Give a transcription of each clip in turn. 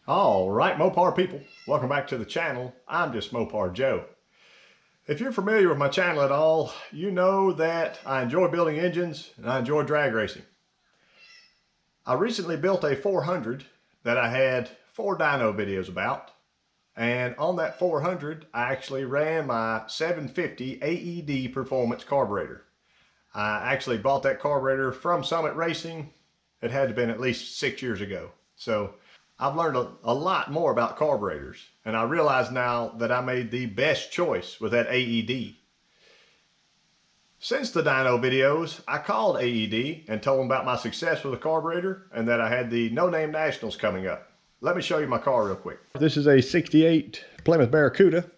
All right, Mopar people, welcome back to the channel. I'm JustMoparJoe. If you're familiar with my channel at all, you know that I enjoy building engines and I enjoy drag racing. I recently built a 400 that I had 4 dyno videos about. And on that 400, I actually ran my 750 AED Performance carburetor. I actually bought that carburetor from Summit Racing. It had to have been at least 6 years ago. So I've learned a lot more about carburetors, and I realize now that I made the best choice with that AED. Since the dyno videos, I called AED and told them about my success with the carburetor and that I had the No Name Nationals coming up. Let me show you my car real quick. This is a 68 Plymouth Barracuda.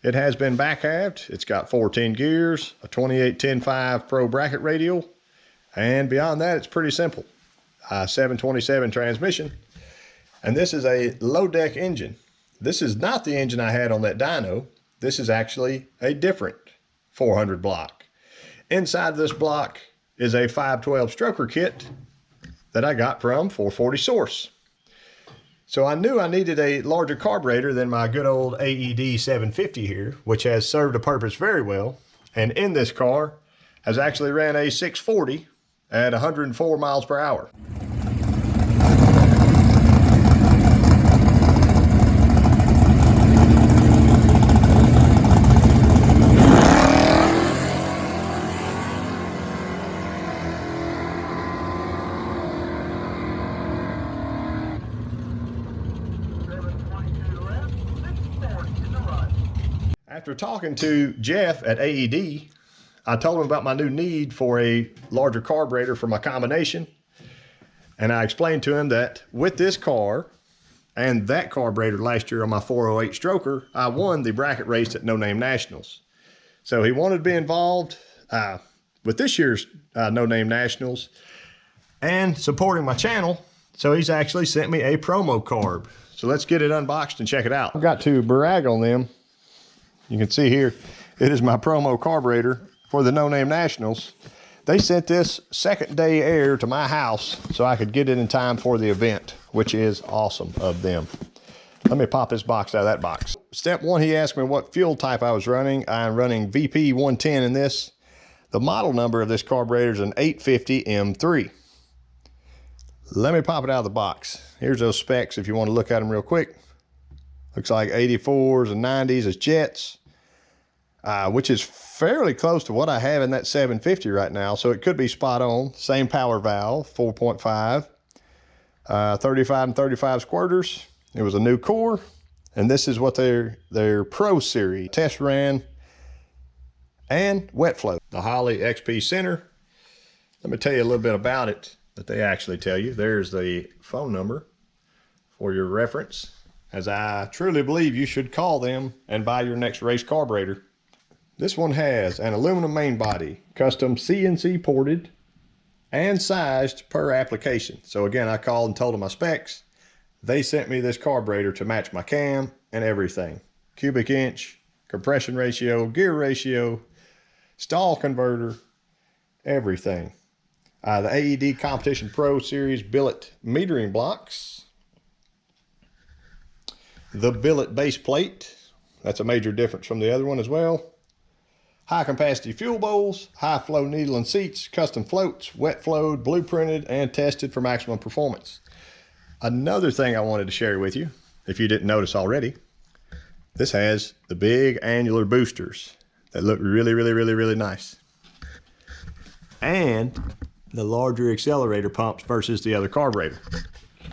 It has been back halved. It's got 14 gears, a 28-10-5 Pro bracket radial, and beyond that, it's pretty simple. 727 transmission. And this is a low deck engine. This is not the engine I had on that dyno. This is actually a different 400 block. Inside of this block is a 512 stroker kit that I got from 440 Source. So I knew I needed a larger carburetor than my good old AED 750 here, which has served a purpose very well. And in this car has actually ran a 640 at 104 miles per hour. After talking to Jeff at AED, I told him about my new need for a larger carburetor for my combination. And I explained to him that with this car and that carburetor last year on my 408 stroker, I won the bracket race at No Name Nationals. So he wanted to be involved with this year's No Name Nationals and supporting my channel. So he's actually sent me a promo carb. So let's get it unboxed and check it out. I've got to brag on them. You can see here, it is my promo carburetor for the No Name Nationals. They sent this second day air to my house so I could get it in time for the event, which is awesome of them. Let me pop this box out of that box. Step one, he asked me what fuel type I was running. I'm running VP 110 in this. The model number of this carburetor is an 850 M3. Let me pop it out of the box. Here's those specs if you want to look at them real quick. Looks like 84s and 90s as jets, which is fairly close to what I have in that 750 right now. So it could be spot on. Same power valve, 4.5, 35 and 35 squirters. It was a new core. And this is what their Pro Series test ran and wet flow. The Holley XP Center. Let me tell you a little bit about it that they actually tell you. There's the phone number for your reference, as I truly believe you should call them and buy your next race carburetor. This one has an aluminum main body, custom CNC ported and sized per application. So again, I called and told them my specs. They sent me this carburetor to match my cam and everything. Cubic inch, compression ratio, gear ratio, stall converter, everything. The AED Competition Pro Series billet metering blocks. The billet base plate, that's a major difference from the other one as well. High capacity fuel bowls, high flow needle and seats, custom floats, wet flowed, blueprinted, and tested for maximum performance. Another thing I wanted to share with you, if you didn't notice already, this has the big annular boosters that look really nice. And the larger accelerator pumps versus the other carburetor.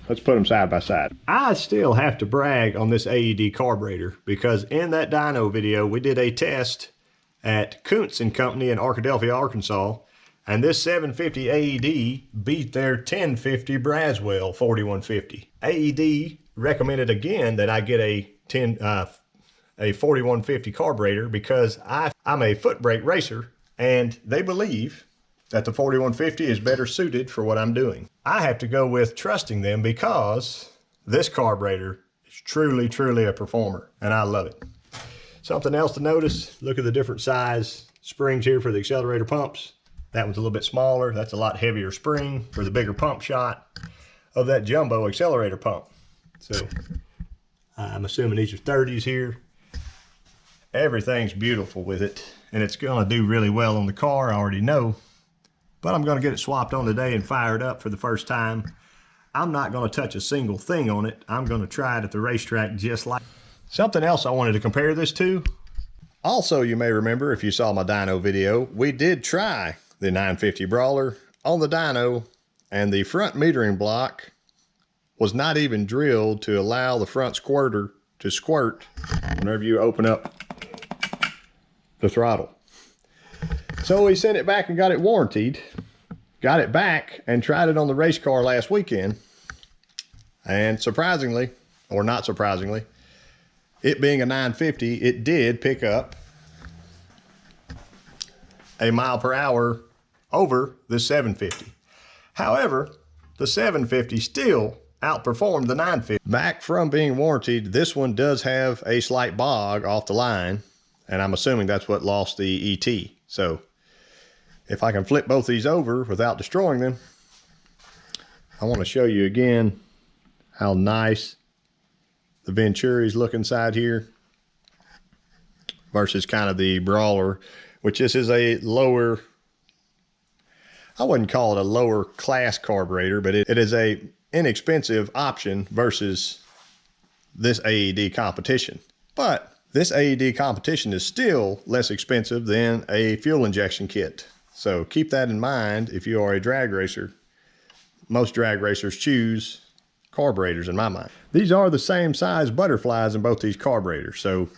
Let's put them side by side. I still have to brag on this AED carburetor because in that dyno video, we did a test at Kuntz & Company in Arkadelphia, Arkansas, and this 750 AED beat their 1050 Braswell 4150. AED recommended again that I get a 4150 carburetor because I'm a foot brake racer, and they believe that the 4150 is better suited for what I'm doing. I have to go with trusting them because this carburetor is truly a performer, and I love it. Something else to notice, look at the different size springs here for the accelerator pumps. That one's a little bit smaller. That's a lot heavier spring for the bigger pump shot of that jumbo accelerator pump. So I'm assuming these are 30s here. Everything's beautiful with it, and it's gonna do really well on the car, I already know. But I'm gonna get it swapped on today and fire it up for the first time. I'm not gonna touch a single thing on it. I'm gonna try it at the racetrack just like. Something else I wanted to compare this to. Also, you may remember if you saw my dyno video, we did try the 950 Brawler on the dyno, and the front metering block was not even drilled to allow the front squirter to squirt whenever you open up the throttle. So we sent it back and got it warrantied, got it back and tried it on the race car last weekend. And surprisingly, or not surprisingly, it being a 950, it did pick up a mile per hour over the 750. However, the 750 still outperformed the 950. Back from being warrantied, this one does have a slight bog off the line, and I'm assuming that's what lost the ET. So if I can flip both these over without destroying them, I want to show you again how nice the Venturi's look inside here versus kind of the Brawler, which this is a lower, I wouldn't call it a lower class carburetor, but it is a inexpensive option versus this AED competition. But this AED competition is still less expensive than a fuel injection kit. So keep that in mind if you are a drag racer. Most drag racers choose carburetors in my mind. These are the same size butterflies in both these carburetors. So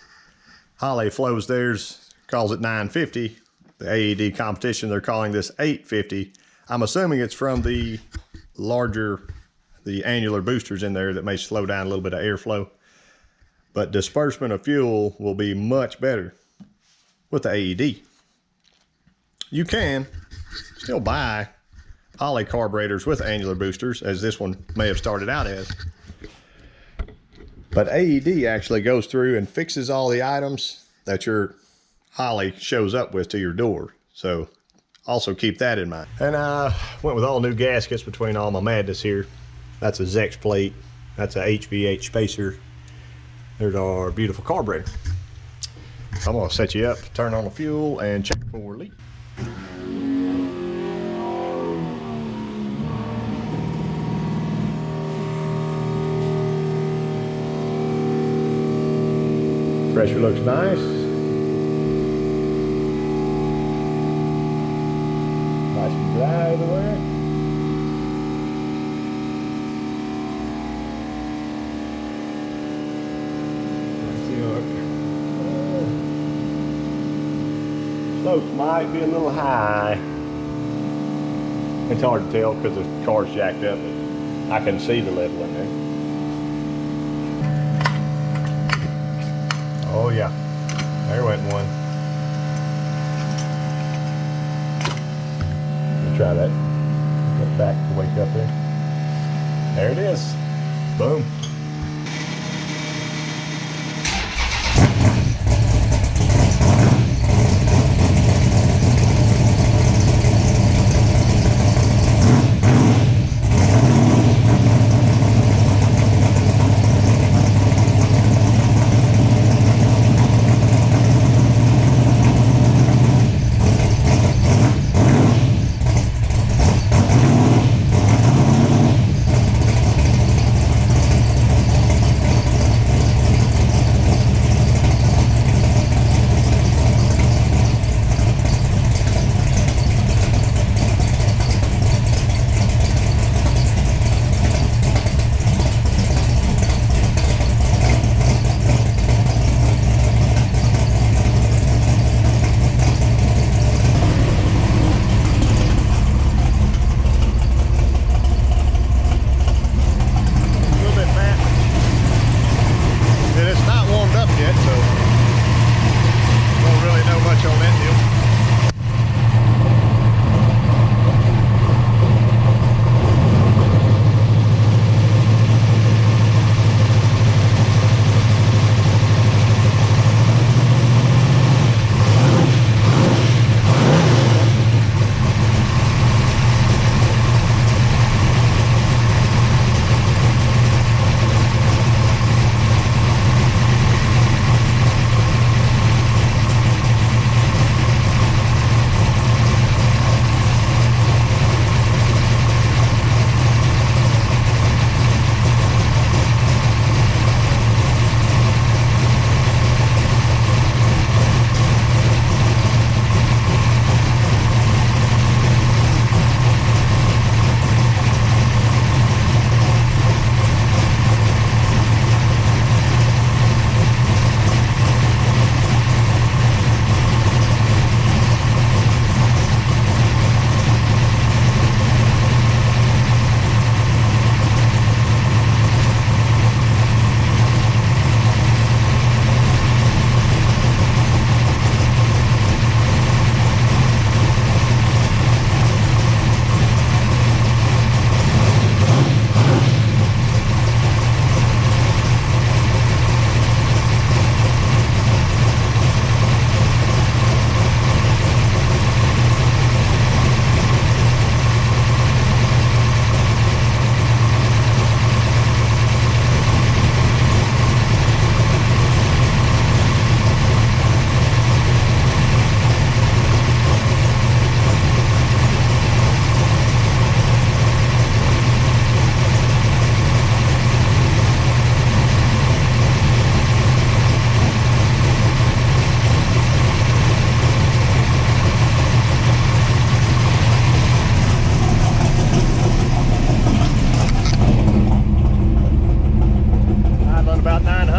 Holley flows theirs, calls it 950. The AED competition, they're calling this 850. I'm assuming it's from the larger, the annular boosters in there that may slow down a little bit of airflow. But disbursement of fuel will be much better with the AED. You can still buy Holley carburetors with annular boosters, as this one may have started out as. But AED actually goes through and fixes all the items that your Holley shows up with to your door. So also keep that in mind. And I went with all new gaskets between all my madness here. That's a Zex plate. That's a HVH spacer. There's our beautiful carburetor. I'm gonna set you up, turn on the fuel, and check for leak. Pressure looks nice. Nice and dry everywhere. Slopes might be a little high. It's hard to tell because the car's jacked up, but I can see the level in there. Oh yeah, there went one. Let's try that. Get back to wake up there. There it is. Boom.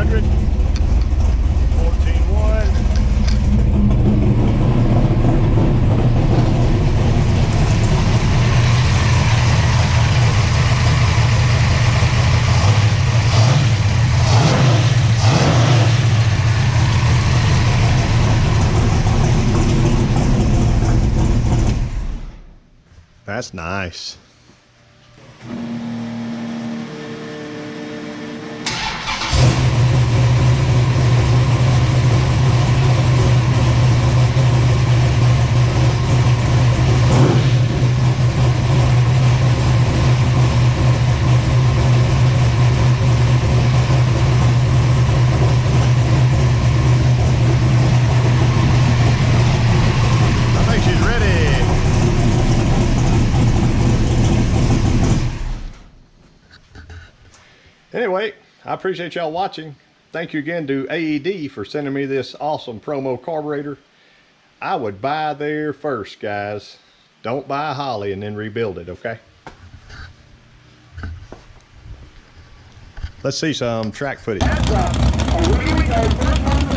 14.1. That's nice. I think she's ready. Anyway, I appreciate y'all watching. Thank you again to AED for sending me this awesome promo carburetor. I would buy there first, guys. Don't buy a Holley and then rebuild it, okay? Let's see some track footage. Heads up. Away we go. First one.